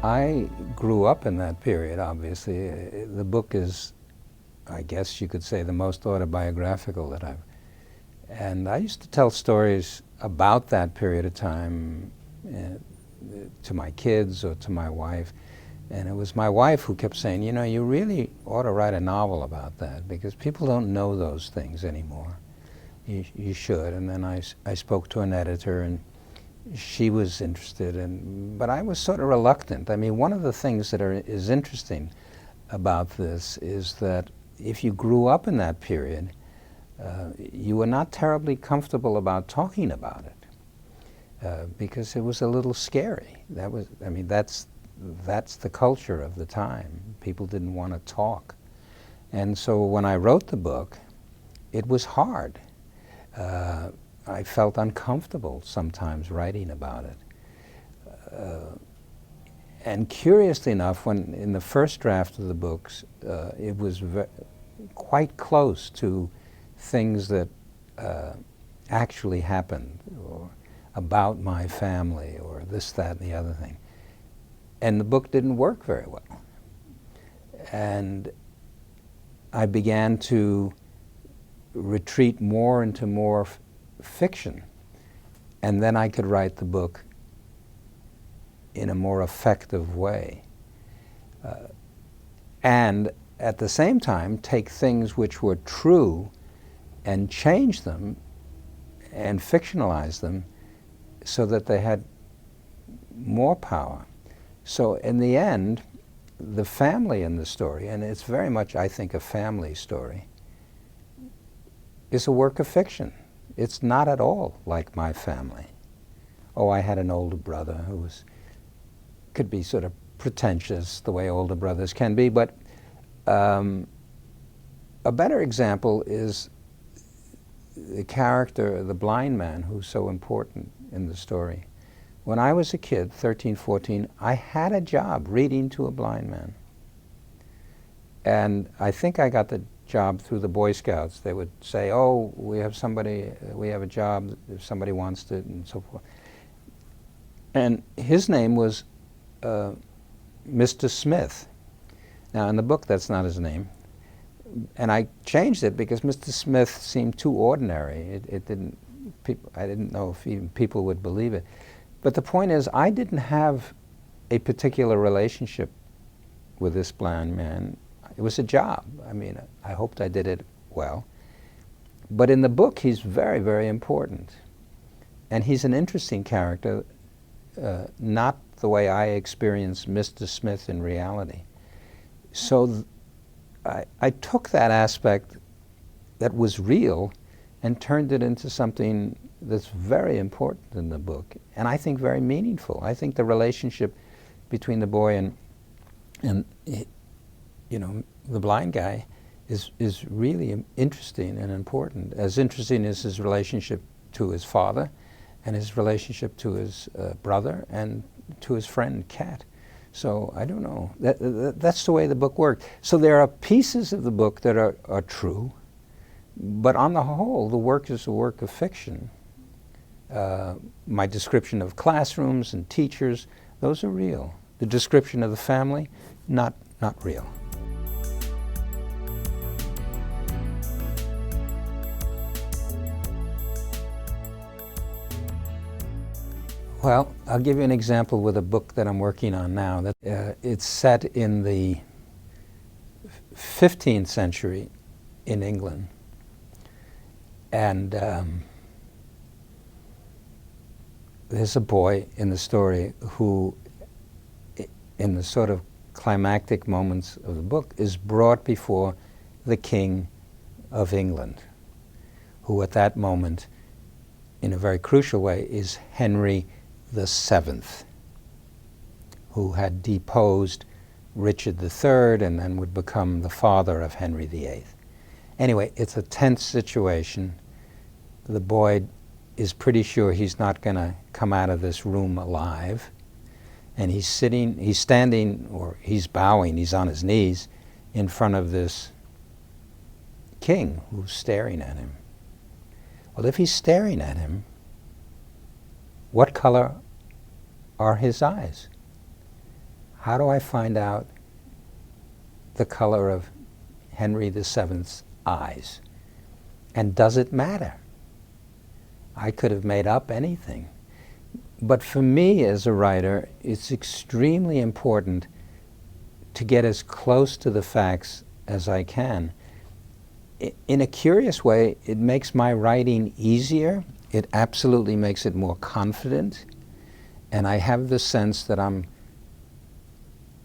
I grew up in that period, obviously. The book is, I guess you could say, the most autobiographical that I've... And I used to tell stories about that period of time to my kids or to my wife. And it was my wife who kept saying, you know, you really ought to write a novel about that because people don't know those things anymore. You should. And then I spoke to an editor, and she was interested, but I was sort of reluctant. I mean, one of the things that is interesting about this is that if you grew up in that period, you were not terribly comfortable about talking about it because it was a little scary. That was, I mean, that's the culture of the time. People didn't want to talk. And so when I wrote the book, it was hard. I felt uncomfortable sometimes writing about it. And curiously enough, when in the first draft of the books, it was quite close to things that actually happened, or about my family, or this, that, and the other thing. And the book didn't work very well. And I began to retreat more into more fiction, and then I could write the book in a more effective way. And at the same time, take things which were true and change them and fictionalize them so that they had more power. So in the end, the family in the story, and it's very much, I think, a family story, is a work of fiction. It's not at all like my family. Oh, I had an older brother who could be sort of pretentious, the way older brothers can be, but a better example is the character, the blind man, who's so important in the story. When I was a kid, 13, 14, I had a job reading to a blind man. And I think I got the job through the Boy Scouts. They would say, oh, we have a job if somebody wants it, and so forth. And his name was Mr. Smith. Now in the book that's not his name. And I changed it because Mr. Smith seemed too ordinary. I didn't know if even people would believe it. But the point is, I didn't have a particular relationship with this blind man. It was a job. I mean, I hoped I did it well. But in the book, he's very, very important. And he's an interesting character, not the way I experience Mr. Smith in reality. So I took that aspect that was real and turned it into something that's very important in the book, and I think very meaningful. I think the relationship between the boy and you know, the blind guy is really interesting and important. As interesting as his relationship to his father, and his relationship to his brother, and to his friend Cat. So I don't know. That's the way the book worked. So there are pieces of the book that are true, but on the whole, the work is a work of fiction. My description of classrooms and teachers, those are real. The description of the family, not real. Well, I'll give you an example with a book that I'm working on now. It's set in the 15th century in England. And there's a boy in the story who, in the sort of climactic moments of the book, is brought before the King of England, who at that moment, in a very crucial way, is Henry VII, who had deposed Richard III and then would become the father of Henry VIII. Anyway, it's a tense situation. The boy is pretty sure he's not going to come out of this room alive. And he's standing, or he's bowing, he's on his knees in front of this king who's staring at him. Well, if he's staring at him, what color are his eyes? How do I find out the color of Henry VII's eyes? And does it matter? I could have made up anything. But for me as a writer, it's extremely important to get as close to the facts as I can. In a curious way, it makes my writing easier. It absolutely makes it more confident. And I have the sense that I'm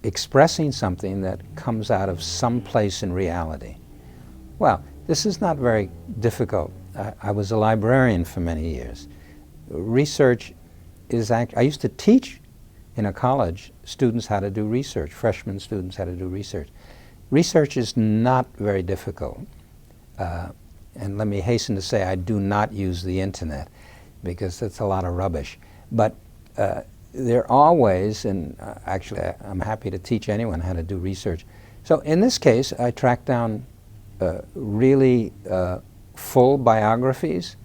expressing something that comes out of some place in reality. Well, this is not very difficult. I was a librarian for many years. Research is I used to teach in a college students how to do research, freshman students how to do research. Research is not very difficult. And let me hasten to say I do not use the internet because that's a lot of rubbish. But there are ways, and actually I'm happy to teach anyone how to do research. So in this case, I tracked down really full biographies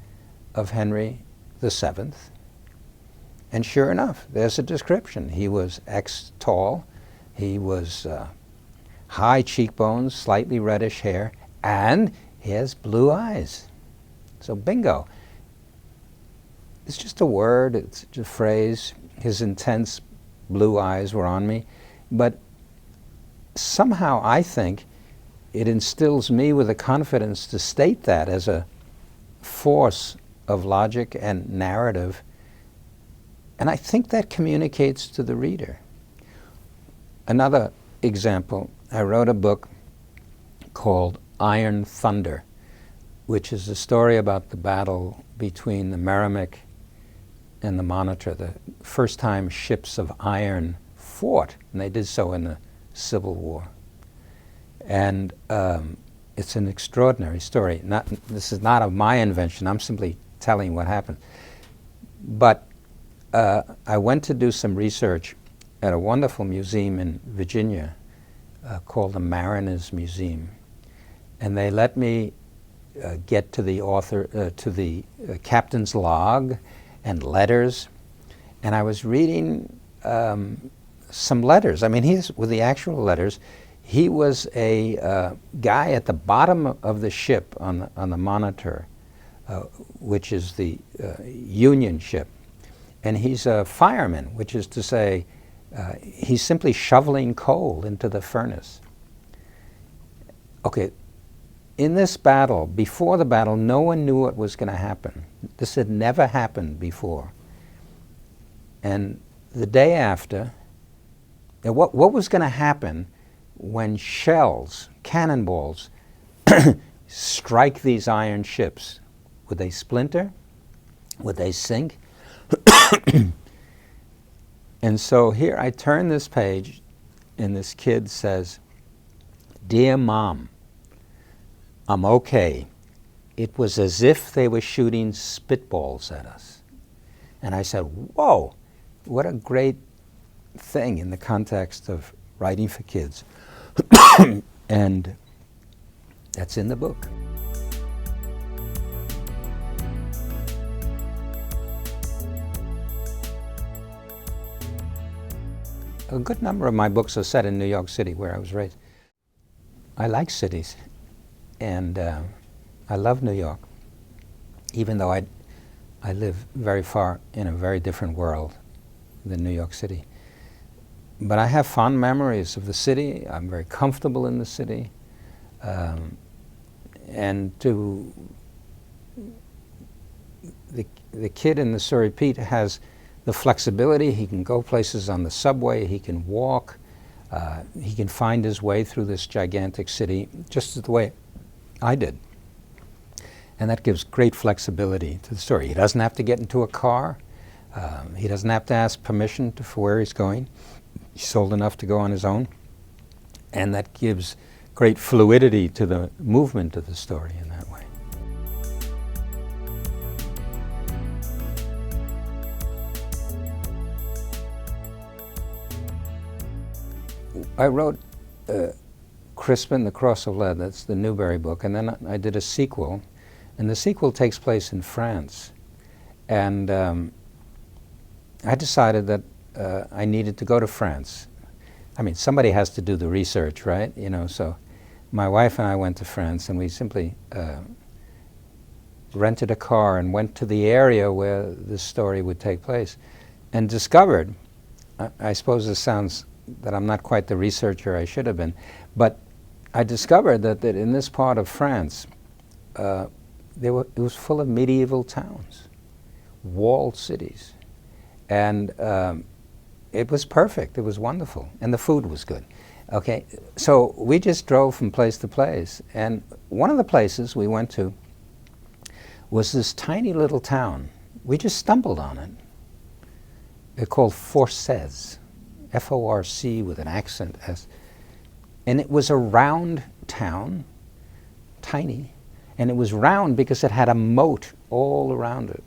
of Henry VII. And sure enough, there's a description. He was tall, he was high cheekbones, slightly reddish hair, and he has blue eyes. So bingo. It's just a word, it's just a phrase. His intense blue eyes were on me. But somehow I think it instills me with the confidence to state that as a force of logic and narrative. And I think that communicates to the reader. Another example, I wrote a book called Iron Thunder, which is a story about the battle between the Merrimack and the Monitor, the first time ships of iron fought, and they did so in the Civil War. And it's an extraordinary story. This is not of my invention, I'm simply telling what happened. But I went to do some research at a wonderful museum in Virginia called the Mariners Museum. And they let me get to the captain's log and letters. And I was reading some letters. I mean, with the actual letters. He was a guy at the bottom of the ship on the Monitor, which is the Union ship. And he's a fireman, which is to say, he's simply shoveling coal into the furnace. Okay, in this battle, before the battle, no one knew what was going to happen. This had never happened before. And the day after, what was going to happen when shells, cannonballs, strike these iron ships? Would they splinter? Would they sink? And so here I turn this page, and this kid says, "Dear Mom, I'm okay. It was as if they were shooting spitballs at us." And I said, whoa, what a great thing in the context of writing for kids. And that's in the book. A good number of my books are set in New York City, where I was raised. I like cities, and I love New York, even though I live very far in a very different world than New York City. But I have fond memories of the city. I'm very comfortable in the city. And the kid in the Surrey Pete has the flexibility. He can go places on the subway, he can walk, he can find his way through this gigantic city just the way I did. And that gives great flexibility to the story. He doesn't have to get into a car. He doesn't have to ask permission for where he's going. He's old enough to go on his own. And that gives great fluidity to the movement of the story in that way. I wrote Crispin, the Cross of Lead, that's the Newbery book, and then I did a sequel, and the sequel takes place in France. And I decided that I needed to go to France I mean, somebody has to do the research, right? You know, so my wife and I went to France, and we simply rented a car and went to the area where this story would take place, and discovered, I suppose this sounds that I'm not quite the researcher I should have been, but I discovered that in this part of France, it was full of medieval towns, walled cities, and it was perfect. It was wonderful, and the food was good. Okay, so we just drove from place to place, and one of the places we went to was this tiny little town. We just stumbled on it. It's called Forces, F-O-R-C with an accent, S. And it was a round town, tiny, and it was round because it had a moat all around it.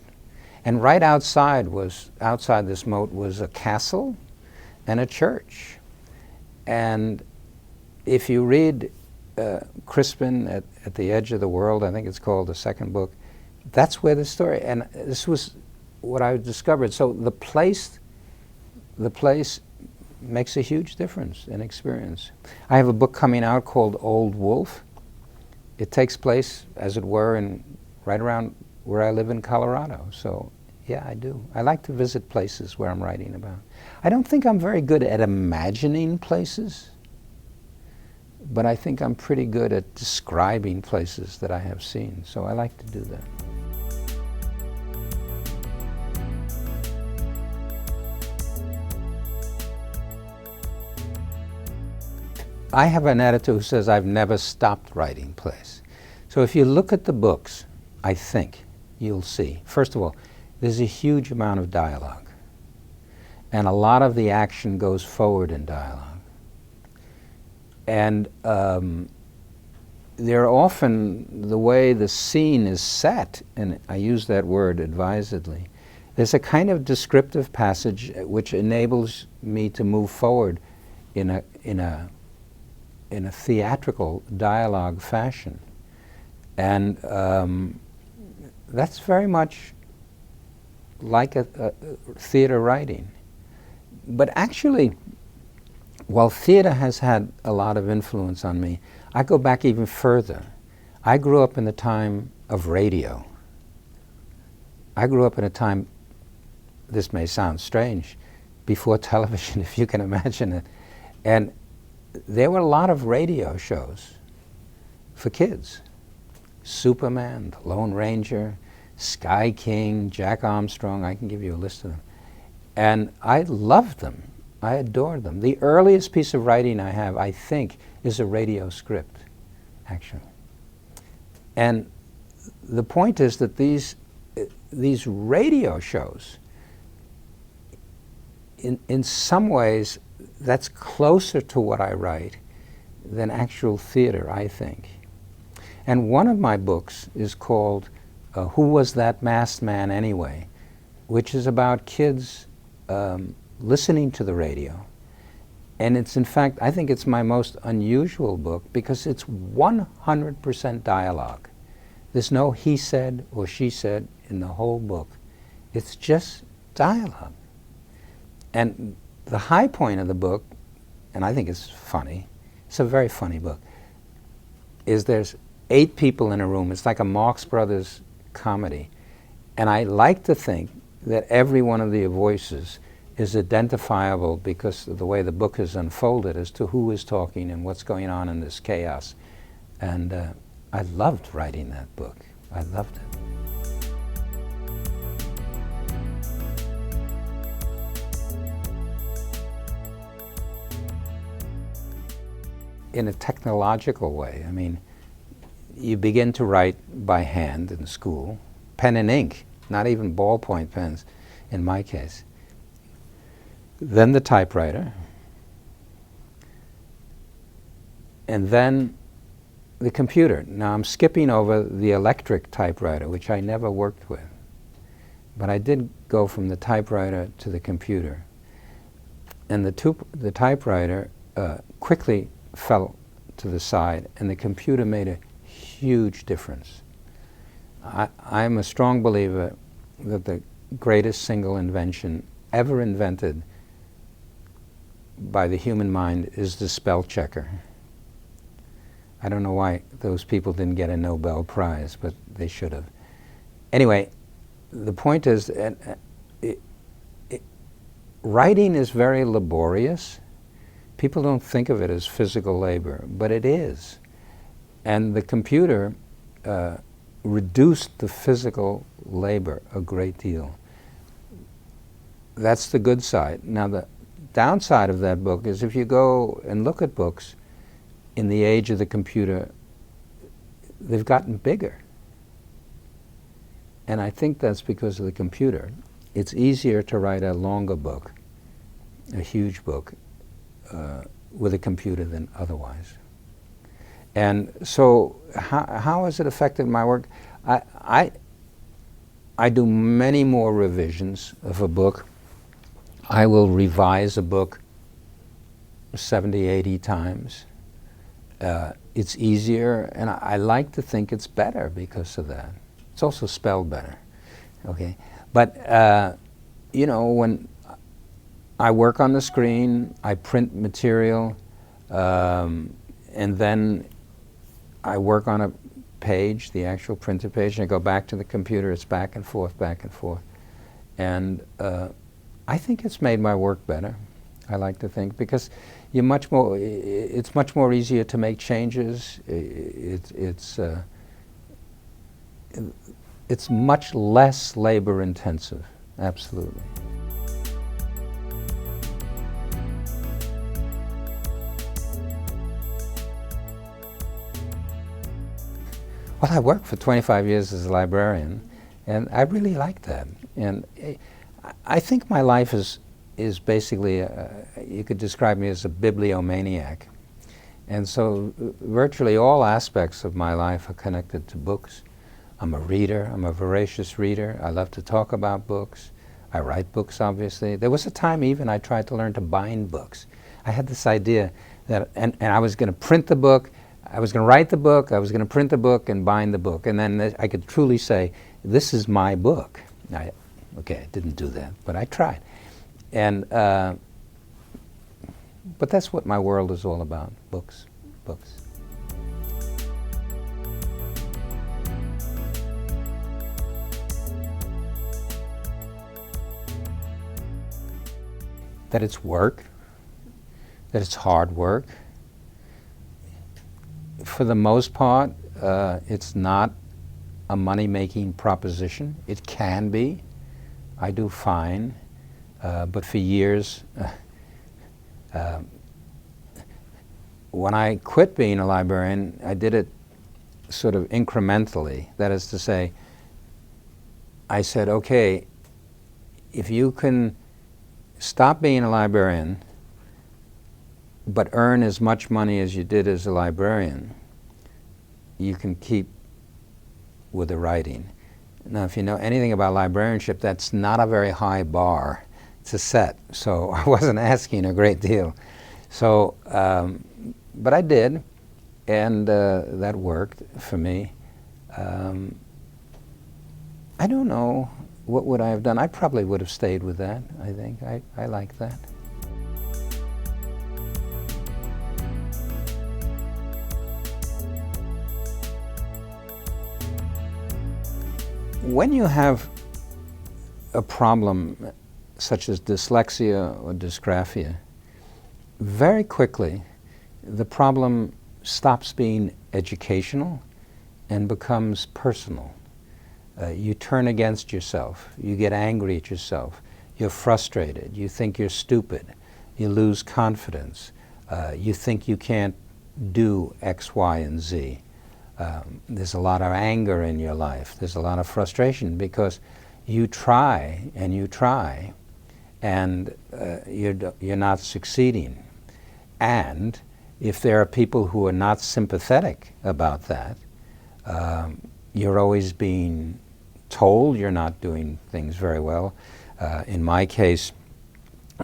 And right outside this moat was a castle and a church. And if you read Crispin at the Edge of the World, I think it's called, the second book, that's where the story, and this was what I discovered. So the place makes a huge difference in experience. I have a book coming out called Old Wolf. It takes place, as it were, right around where I live in Colorado. So yeah, I do. I like to visit places where I'm writing about. I don't think I'm very good at imagining places, but I think I'm pretty good at describing places that I have seen. So I like to do that. I have an editor who says I've never stopped writing plays. So if you look at the books, I think you'll see, first of all, there's a huge amount of dialogue. And a lot of the action goes forward in dialogue. And they're often, the way the scene is set, and I use that word advisedly, there's a kind of descriptive passage which enables me to move forward in a theatrical dialogue fashion. And that's very much like a theater writing. But actually, while theater has had a lot of influence on me, I go back even further. I grew up in the time of radio. I grew up in a time, this may sound strange, before television, if you can imagine it. And there were a lot of radio shows for kids. Superman, The Lone Ranger, Sky King, Jack Armstrong, I can give you a list of them. And I loved them. I adored them. The earliest piece of writing I have, I think, is a radio script, actually. And the point is that these radio shows, in some ways, that's closer to what I write than actual theater, I think. And one of my books is called Who Was That Masked Man Anyway?, which is about kids listening to the radio. And it's, in fact, I think it's my most unusual book because it's 100% dialogue. There's no he said or she said in the whole book. It's just dialogue. And the high point of the book, and I think it's funny, it's a very funny book, is there's 8 people in a room. It's like a Marx Brothers comedy. And I like to think that every one of the voices is identifiable because of the way the book is unfolded as to who is talking and what's going on in this chaos. And I loved writing that book. I loved it. In a technological way, I mean, you begin to write by hand in school, pen and ink, not even ballpoint pens in my case. Then the typewriter, and then the computer. Now I'm skipping over the electric typewriter, which I never worked with, but I did go from the typewriter to the computer. And the typewriter quickly fell to the side, and the computer made a huge difference. I'm a strong believer that the greatest single invention ever invented by the human mind is the spell checker. I don't know why those people didn't get a Nobel Prize, but they should have. Anyway, the point is, writing is very laborious. People don't think of it as physical labor, but it is. And the computer reduced the physical labor a great deal. That's the good side. Now, the downside of that book is if you go and look at books in the age of the computer, they've gotten bigger. And I think that's because of the computer. It's easier to write a longer book, a huge book, with a computer than otherwise. And so how has it affected my work? I do many more revisions of a book. I will revise a book 70, 80 times. It's easier, and I like to think it's better because of that. It's also spelled better, okay? But, you know, when I work on the screen, I print material, and then I work on a page, the actual printed page, and I go back to the computer. It's back and forth, back and forth. And I think it's made my work better, I like to think, because you're much more, it's much more easier to make changes. It's much less labor intensive, absolutely. Well, I worked for 25 years as a librarian, and I really like that. And I think my life is basically, you could describe me as a bibliomaniac. And so virtually all aspects of my life are connected to books. I'm a reader. I'm a voracious reader. I love to talk about books. I write books, obviously. There was a time even I tried to learn to bind books. I had this idea that, and I was going to print the book, I was going to write the book, I was going to print the book and bind the book, and then I could truly say, this is my book. Okay, I didn't do that, but I tried. And, but that's what my world is all about, books, books. That it's work, that it's hard work. For the most part, it's not a money-making proposition. It can be. I do fine. But for years, when I quit being a librarian, I did it sort of incrementally. That is to say, I said, okay, if you can stop being a librarian but earn as much money as you did as a librarian, you can keep with the writing. Now, if you know anything about librarianship, that's not a very high bar to set, so I wasn't asking a great deal. So, but I did, and that worked for me. I don't know, what would I have done? I probably would have stayed with that, I think. I like that. When you have a problem such as dyslexia or dysgraphia, very quickly the problem stops being educational and becomes personal. You turn against yourself, you get angry at yourself, you're frustrated, you think you're stupid, you lose confidence, you think you can't do X, Y, and Z. There's a lot of anger in your life. There's a lot of frustration because you try and you try and you're not succeeding. And if there are people who are not sympathetic about that, you're always being told you're not doing things very well. In my case,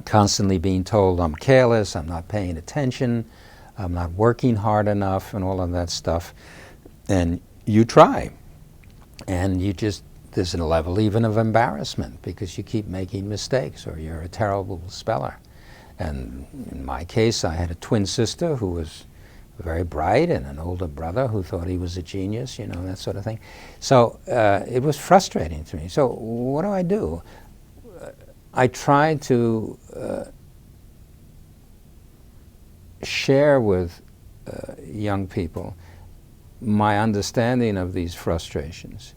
constantly being told I'm careless, I'm not paying attention, I'm not working hard enough, and all of that stuff. And you try, and you just, there's a level even of embarrassment because you keep making mistakes or you're a terrible speller. And in my case, I had a twin sister who was very bright and an older brother who thought he was a genius, you know, that sort of thing. So it was frustrating to me. So what do? I try to share with young people my understanding of these frustrations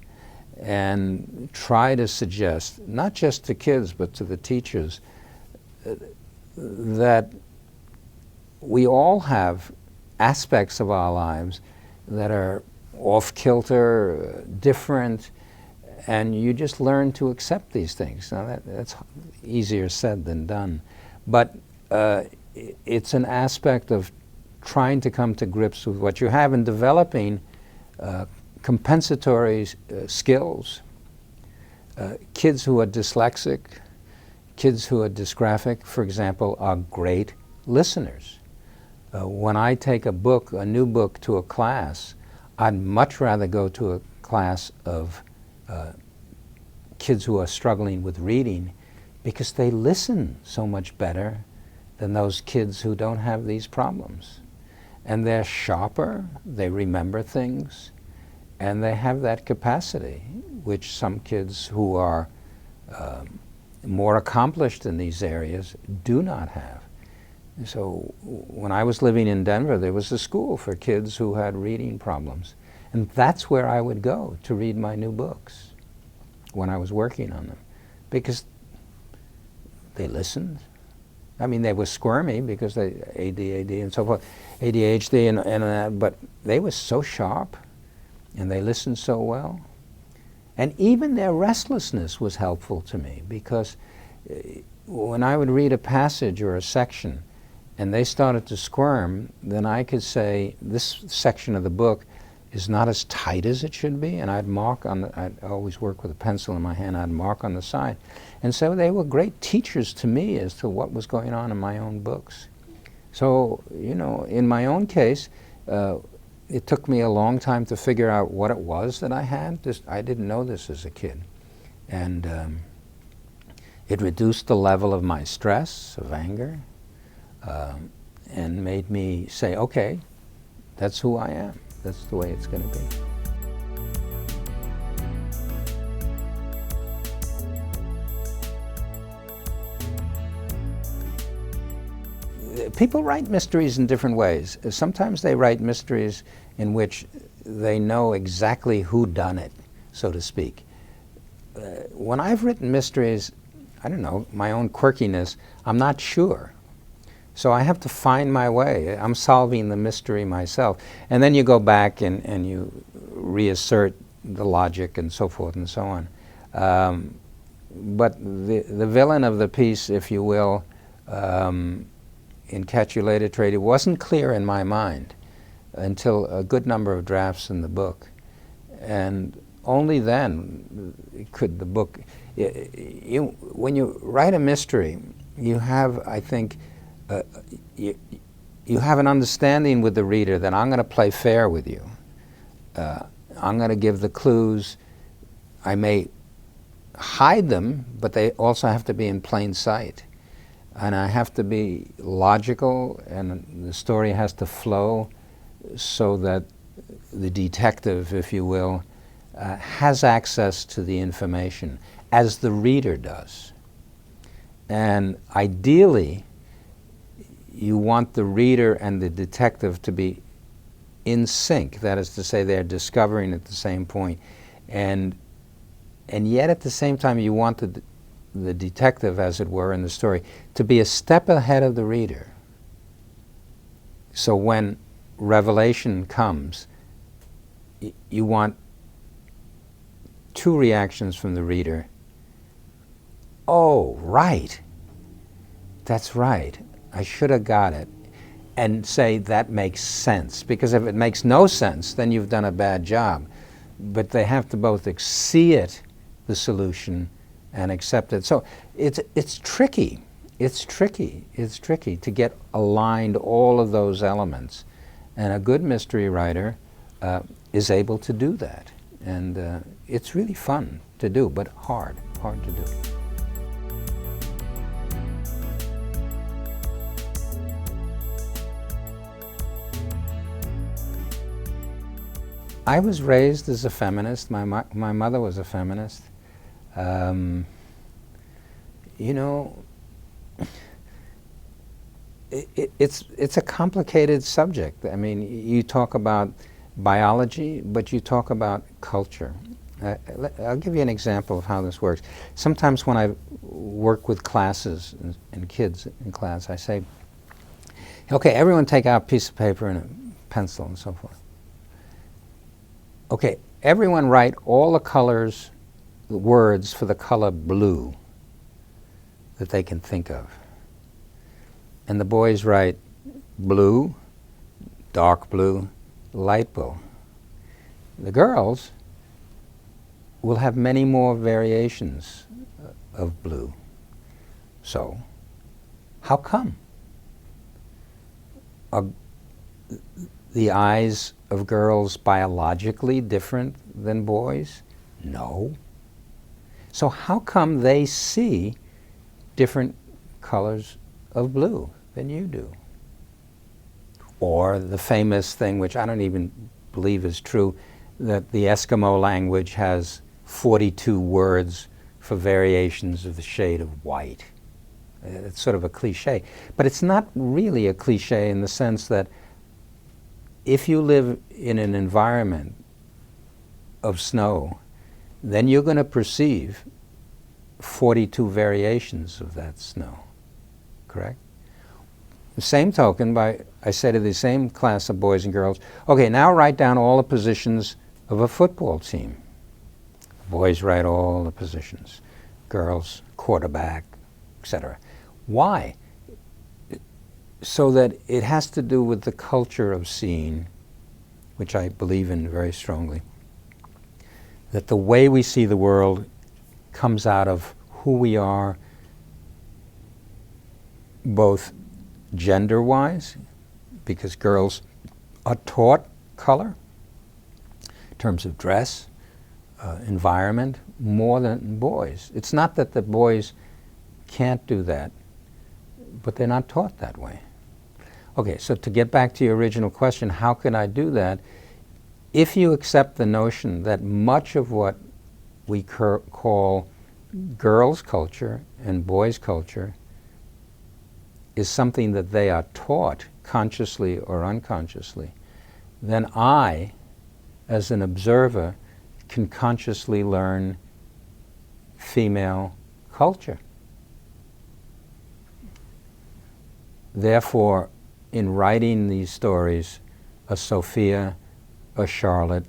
and try to suggest, not just to kids but to the teachers, that we all have aspects of our lives that are off-kilter, different, and you just learn to accept these things. Now that's easier said than done, but it's an aspect of trying to come to grips with what you have and developing compensatory skills. Kids who are dyslexic, kids who are dysgraphic, for example, are great listeners. When I take a new book to a class, I'd much rather go to a class of kids who are struggling with reading because they listen so much better than those kids who don't have these problems. And they're sharper, they remember things, and they have that capacity, which some kids who are more accomplished in these areas do not have. So when I was living in Denver, there was a school for kids who had reading problems. And that's where I would go to read my new books when I was working on them, because they listened. I mean, they were squirmy because they ADD and so forth, ADHD but they were so sharp and they listened so well. And even their restlessness was helpful to me, because when I would read a passage or a section and they started to squirm, then I could say, this section of the book is not as tight as it should be, and I'd mark on I'd always work with a pencil in my hand, I'd mark on the side. And so they were great teachers to me as to what was going on in my own books. So, you know, in my own case, it took me a long time to figure out what it was that I had. I didn't know this as a kid. And it reduced the level of my stress, of anger, and made me say, okay, that's who I am. That's the way it's going to be. People write mysteries in different ways. Sometimes they write mysteries in which they know exactly who done it, so to speak. When I've written mysteries, I don't know, my own quirkiness, I'm not sure. So I have to find my way. I'm solving the mystery myself. And then you go back and you reassert the logic and so forth and so on. But the villain of the piece, if you will, in Catch You Later, Trade, it wasn't clear in my mind until a good number of drafts in the book. And only then could the book... when you write a mystery, you have, I think, you have an understanding with the reader that I'm going to play fair with you. I'm going to give the clues. I may hide them, but they also have to be in plain sight. And I have to be logical, and the story has to flow so that the detective, if you will, has access to the information, as the reader does. And ideally, you want the reader and the detective to be in sync. That is to say, they're discovering at the same point. And yet at the same time, you want the detective, as it were, in the story, to be a step ahead of the reader. So when revelation comes, you want two reactions from the reader. Oh, right. That's right. I should have got it. And say, that makes sense. Because if it makes no sense, then you've done a bad job. But they have to both see it, the solution, and accept it. So it's tricky. It's tricky. It's tricky to get aligned all of those elements. And a good mystery writer is able to do that. And it's really fun to do, but hard to do. I was raised as a feminist. My mother was a feminist. You know, it's a complicated subject. I mean, you talk about biology, but you talk about culture. I'll give you an example of how this works. Sometimes when I work with classes and kids in class, I say, okay, everyone take out a piece of paper and a pencil and so forth. Okay, everyone write all the colors, the words for the color blue that they can think of. And the boys write blue, dark blue, light blue. The girls will have many more variations of blue. So, how come? Are the eyes of girls biologically different than boys? No. So how come they see different colors of blue than you do? Or the famous thing, which I don't even believe is true, that the Eskimo language has 42 words for variations of the shade of white. It's sort of a cliche. But it's not really a cliche in the sense that if you live in an environment of snow, then you're going to perceive 42 variations of that snow, correct? The same token, I say to the same class of boys and girls, okay, now write down all the positions of a football team. Boys write all the positions, girls, quarterback, etc. Why? So that it has to do with the culture of seeing, which I believe in very strongly, that the way we see the world comes out of who we are, both gender-wise, because girls are taught color in terms of dress, environment, more than boys. It's not that the boys can't do that, but they're not taught that way. Okay, so to get back to your original question, how can I do that? If you accept the notion that much of what we call girls' culture and boys' culture is something that they are taught consciously or unconsciously, then I, as an observer, can consciously learn female culture. Therefore, in writing these stories, a Sophia, a Charlotte,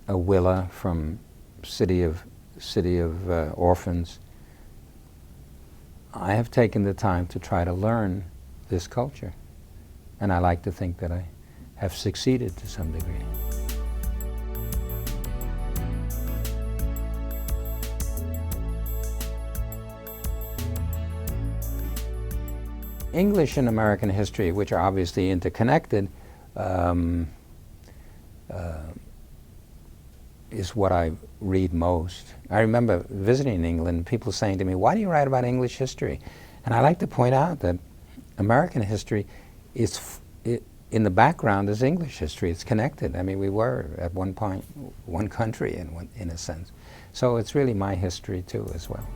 a Willa from City of Orphans, I have taken the time to try to learn this culture. And I like to think that I have succeeded to some degree. English and American history, which are obviously interconnected, is what I read most. I remember visiting England, people saying to me, "Why do you write about English history?" And I like to point out that American history is, in the background, is English history. It's connected. I mean, we were at one point one country in a sense. So it's really my history too as well.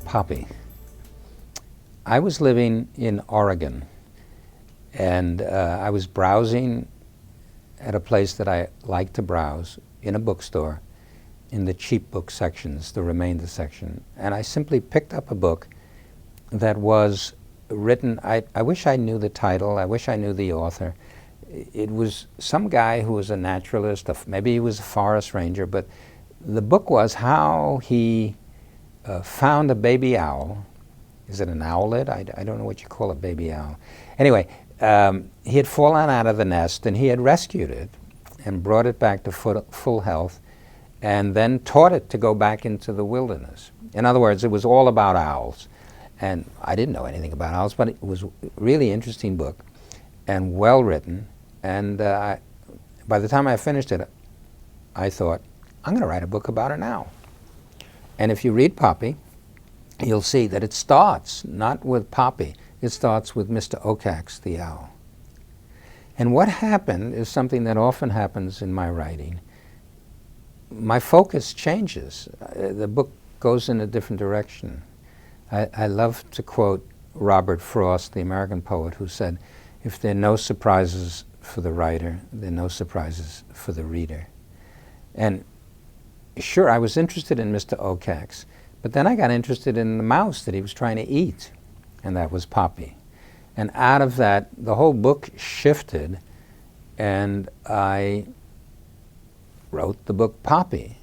Poppy. I was living in Oregon, and I was browsing at a place that I like to browse, in a bookstore, in the cheap book sections, the remainder section. And I simply picked up a book that was written, I wish I knew the title, I wish I knew the author. It was some guy who was a naturalist, maybe he was a forest ranger, but the book was how he found a baby owl. Is it an owlet? I don't know what you call a baby owl. Anyway, he had fallen out of the nest and he had rescued it and brought it back to full health and then taught it to go back into the wilderness. In other words, it was all about owls. And I didn't know anything about owls, but it was a really interesting book and well written. And by the time I finished it, I thought, I'm going to write a book about an owl. And if you read Poppy, you'll see that it starts not with Poppy, it starts with Mr. Okax the owl. And what happened is something that often happens in my writing. My focus changes. The book goes in a different direction. I love to quote Robert Frost, the American poet, who said, "If there are no surprises for the writer, there are no surprises for the reader." And sure, I was interested in Mr. Okax, but then I got interested in the mouse that he was trying to eat, and that was Poppy. And out of that, the whole book shifted, and I wrote the book Poppy.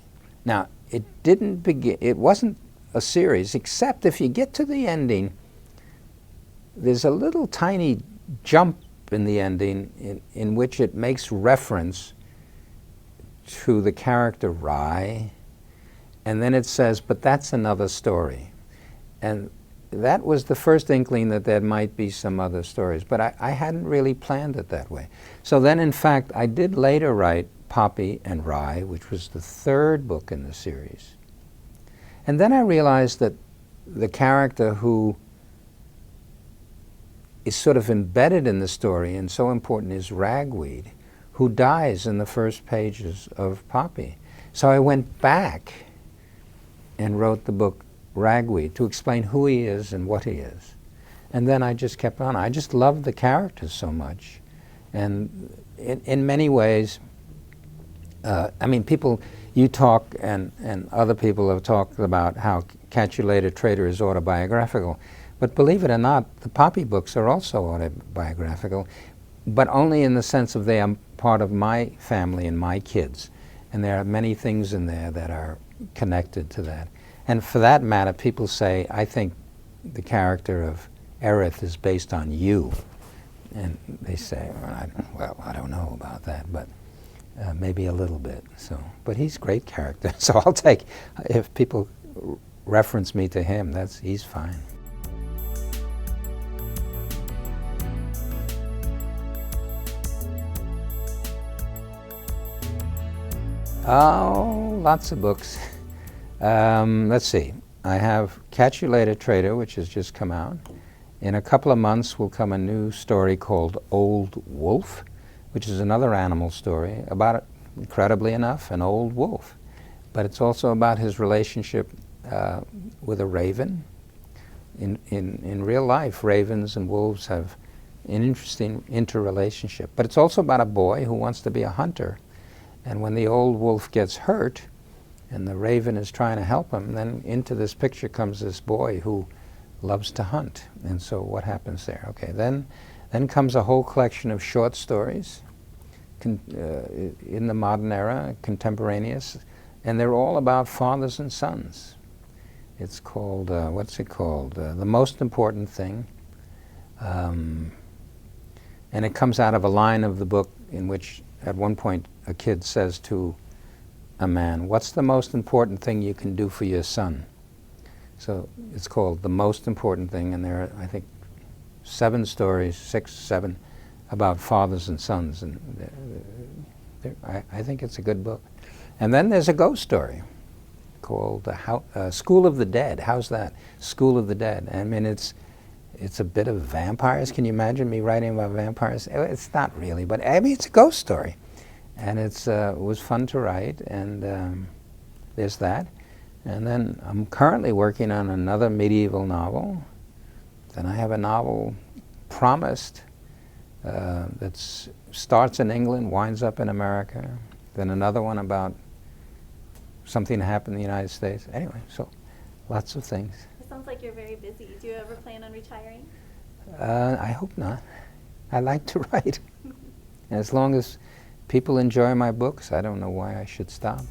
Now, it didn't begin, it wasn't a series, except if you get to the ending, there's a little tiny jump in the ending in which it makes reference to the character Rye, and then it says, but that's another story. And that was the first inkling that there might be some other stories, but I hadn't really planned it that way. So then, in fact, I did later write Poppy and Rye, which was the third book in the series. And then I realized that the character who is sort of embedded in the story and so important is Ragweed, who dies in the first pages of Poppy. So I went back and wrote the book Ragweed to explain who he is and what he is. And then I just kept on. I just loved the characters so much. And in many ways, I mean, people, you talk and other people have talked about how Catch You Later, Traitor is autobiographical. But believe it or not, the Poppy books are also autobiographical, but only in the sense of they are part of my family and my kids. And there are many things in there that are connected to that. And for that matter, people say, I think the character of Erith is based on you. And they say, well, I don't know about that, but maybe a little bit. So, but he's a great character. So I'll take, if people reference me to him, he's fine. Oh, lots of books. Let's see. I have Catch You Later, Traitor, which has just come out. In a couple of months will come a new story called Old Wolf, which is another animal story about, incredibly enough, an old wolf. But it's also about his relationship with a raven. In real life, ravens and wolves have an interesting interrelationship. But it's also about a boy who wants to be a hunter. And when the old wolf gets hurt, and the raven is trying to help him, then into this picture comes this boy who loves to hunt. And so what happens there? Okay, then comes a whole collection of short stories in the modern era, contemporaneous, and they're all about fathers and sons. It's called, what's it called? The Most Important Thing. And it comes out of a line of the book in which at one point a kid says to a man, what's the most important thing you can do for your son? So it's called The Most Important Thing, and there are, I think, 7 stories, 6, 7, about fathers and sons. And I think it's a good book. And then there's a ghost story called School of the Dead. How's that? School of the Dead. I mean, it's a bit of vampires. Can you imagine me writing about vampires? It's not really, but I mean, it's a ghost story. And it was fun to write, and there's that. And then I'm currently working on another medieval novel. Then I have a novel, Promised, that starts in England, winds up in America. Then another one about something that happened in the United States. Anyway, so lots of things. It sounds like you're very busy. Do you ever plan on retiring? I hope not. I like to write. And as long as people enjoy my books, I don't know why I should stop.